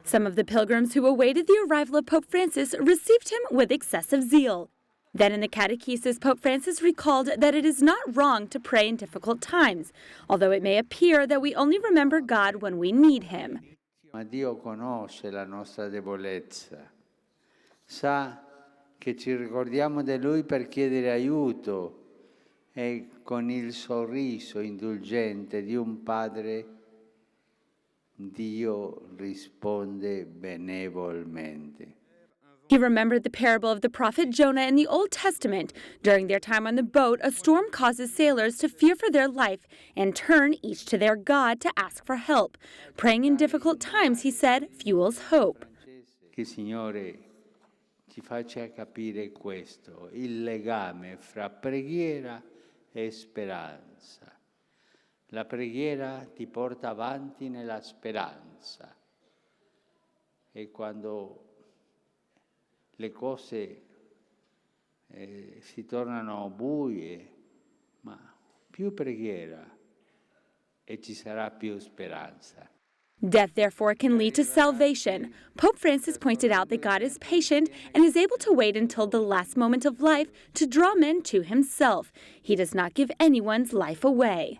Some of the pilgrims who awaited the arrival of Pope Francis received him with excessive zeal. Then in the catechesis, Pope Francis recalled that it is not wrong to pray in difficult times, although it may appear that we only remember God when we need him. Ma Dio conosce la nostra debolezza, sa che ci ricordiamo di Lui per chiedere aiuto e con il sorriso indulgente di un padre Dio risponde benevolmente. He remembered the parable of the prophet Jonah in the Old Testament. During their time on the boat, a storm causes sailors to fear for their life and turn each to their God to ask for help. Praying in difficult times, he said, fuels hope. Che il Signore ci faccia capire questo, il legame fra preghiera e speranza. La preghiera ti porta avanti nella speranza e quando le cose si tornano buie, ma più preghiera e ci sarà più speranza. Death, therefore, can lead to salvation. Pope Francis pointed out that God is patient and is able to wait until the last moment of life to draw men to himself. He does not give anyone's life away.